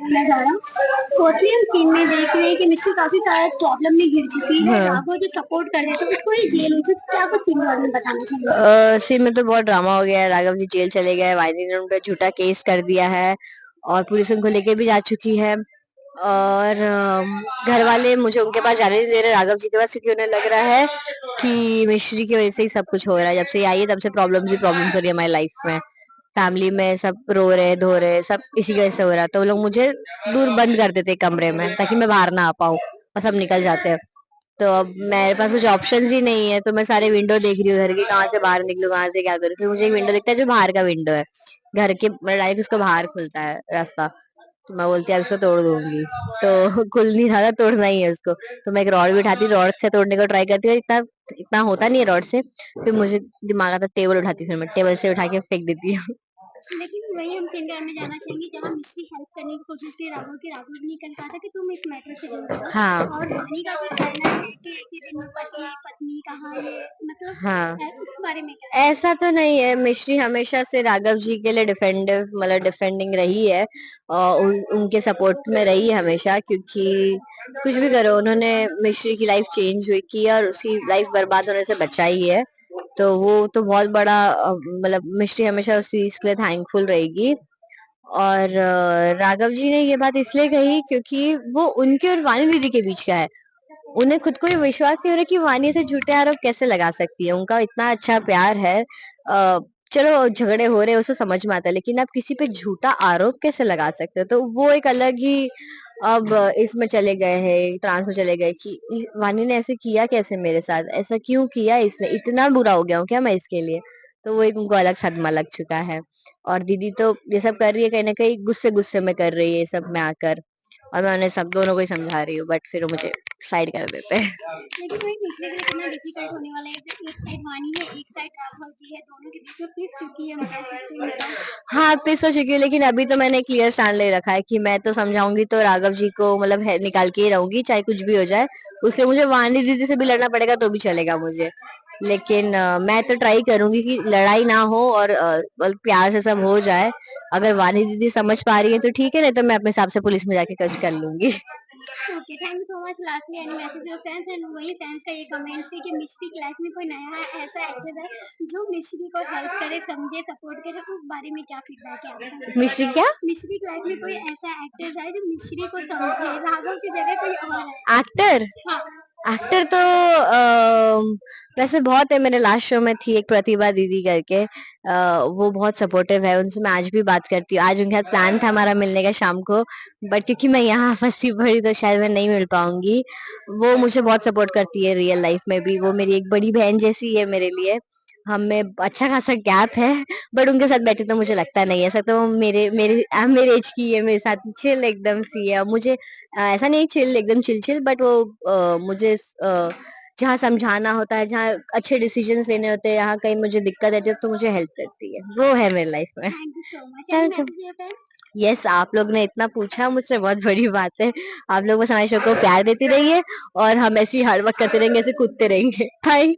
मैं ज़ारा। फोर्थ हम सीन में देख रहे हैं कि मिस्टर काफी सारा प्रॉब्लम में घिर चुकी है। हाँ। राघव जो सपोर्ट कर रहे थे उसको ही जेल हुई थी। क्या कुछ सीन के बारे में बताना चाहेंगे? सीन में तो बहुत ड्रामा हो गया है। राघव जी जेल चले गए, वाहिनी ने उन पे झूठा केस कर दिया है और पुलिस उनको लेके भी जा चुकी है। और घर वाले मुझे उनके पास जाने नहीं दे रहे, राघव जी के पास, क्योंकि उन्हें लग रहा है कि मिश्री की वजह से ही सब कुछ हो रहा है। जब से ये आई है तब से प्रॉब्लम्स ही प्रॉब्लम्स हो रही है हमारी लाइफ में। फैमिली में सब रो रहे धो रहे, सब इसी की वजह से हो रहा है। तो वो लोग मुझे दूर बंद कर देते कमरे में ताकि मैं बाहर ना आ पाऊँ, और सब निकल जाते हैं। तो अब मेरे पास कुछ ऑप्शन ही नहीं है, तो मैं सारे विंडो देख रही हूँ घर के, कहाँ से बाहर निकलूं, कहाँ से क्या करूँ। फिर मुझे एक विंडो दिखता है जो बाहर का विंडो है घर के, डायरेक्ट उसको बाहर खुलता है रास्ता। तो मैं बोलती अब इसको तोड़ दूंगी, तो खुल नहीं रहा था, तोड़ना ही है उसको। तो मैं एक रॉड भी उठाती, रॉड से तोड़ने को ट्राई करती हूँ, इतना इतना होता नहीं है रॉड से। फिर मुझे दिमाग आता, टेबल उठाती हूँ, फिर मैं टेबल से उठा के फेंक देती हूँ। लेकिन वही हम किंडर में जाना चाहेंगे जहाँ मिश्री हेल्प करने की कोशिश की राघव की। राघव भी नहीं कर पाता कि तुम इस मैटर से दूर रहो। हाँ। और वानी का भी कहना है कि एक ही दिन में पति पत्नी कहाँ ये हाँ, मतलब उस बारे में क्या? ऐसा तो नहीं है। मिश्री हमेशा से राघव जी के लिए डिफेंडिंग रही है, और उनके सपोर्ट में रही है हमेशा, क्योंकि कुछ भी करो उन्होंने मिश्री की लाइफ चेंज हुई की और उसकी लाइफ बर्बाद होने से बचाई है। तो वो तो बहुत बड़ा मिश्री हमेशा उस चीज के लिए थैंकफुल रहेगी। और राघव जी ने ये बात इसलिए कही क्योंकि वो उनके और वानी दीदी के बीच का है। उन्हें खुद को ये विश्वास नहीं हो रहा कि वानी से झूठे आरोप कैसे लगा सकती है। उनका इतना अच्छा प्यार है। चलो झगड़े हो रहे हैं उसे समझ में आता है, लेकिन आप किसी पे झूठा आरोप कैसे लगा सकते हो? तो वो एक अलग ही अब इसमें चले गए हैं, ट्रांस में चले गए कि वानी ने ऐसे किया कैसे मेरे साथ, ऐसा क्यों किया, इसने इतना बुरा हो गया हूँ क्या मैं इसके लिए? तो वो एक उनको अलग सदमा लग चुका है। और दीदी तो ये सब कर रही है कहीं ना कहीं गुस्से गुस्से में कर रही है ये सब में आकर, और मैं उन्हें सब दोनों को ही समझा रही हूँ, बट फिर वो मुझे साइड कर देते हैं। लेकिन वही पिछले के लिए कितना डिफिकल्ट होने वाला है। एक साइड वानी है, एक साइड राघव जी है, दोनों के बीच में पिस चुकी है हम कह सकते हैं मतलब। हाँ, पिस हो चुकी हूँ, लेकिन अभी तो मैंने क्लियर स्टैंड ले रखा है कि मैं तो समझाऊंगी तो राघव जी को निकाल के ही रहूंगी, चाहे कुछ भी हो जाए। उससे मुझे वाणी दीदी से भी लड़ना पड़ेगा तो भी चलेगा मुझे। लेकिन मैं तो ट्राई करूंगी कि लड़ाई ना हो और प्यार से सब हो जाए। अगर वाणी दीदी समझ पा रही है तो ठीक है, नहीं तो मैं अपने हिसाब से पुलिस में जाके कुछ कर लूंगी। Okay, thank you so much. Lastly any message your fans and वही फैंस का ये कमेंट है कि मिश्री की लाइफ में कोई नया ऐसा एक्टर है जो मिश्री को हेल्प करे, समझे, सपोर्ट करे। उस बारे में क्या फीडबैक है आपका? मिश्री क्या? मिश्री की लाइफ में कोई ऐसा एक्टर है जो मिश्री को समझे, राघव की जगह कोई और है। एक्टर? हाँ। एक्टर तो वैसे बहुत है। मेरे लास्ट शो में थी एक प्रतिभा दीदी करके, वो बहुत सपोर्टिव है, उनसे मैं आज भी बात करती हूँ। आज उनके साथ प्लान था हमारा मिलने का शाम को, बट क्योंकि मैं यहाँ फंसी पड़ी तो शायद मैं नहीं मिल पाऊंगी। वो मुझे बहुत सपोर्ट करती है रियल लाइफ में भी, वो मेरी एक बड़ी बहन जैसी है मेरे लिए। हम में अच्छा खासा गैप है, बट उनके साथ बैठे तो मुझे लगता नहीं है ऐसा। तो मेरे मेरे मेरे एज की है, मेरे साथ चिल एकदम सी है। मुझे ऐसा नहीं चिल एकदम चिल चिल, बट वो मुझे जहाँ समझाना होता है, जहाँ अच्छे डिसीजंस लेने होते हैं, यहाँ कहीं मुझे दिक्कत आती है तो मुझे हेल्प करती है। वो है मेरी लाइफ में। Thank you so much. Any welcome. Message your fans? Yes, आप लोग ने इतना पूछा मुझसे, बहुत बड़ी बात है। आप लोग बस हमारे शो को प्यार देते रहिए, और हम ऐसे ही हर वक्त करते रहेंगे, ऐसे कूदते रहेंगे। बाय।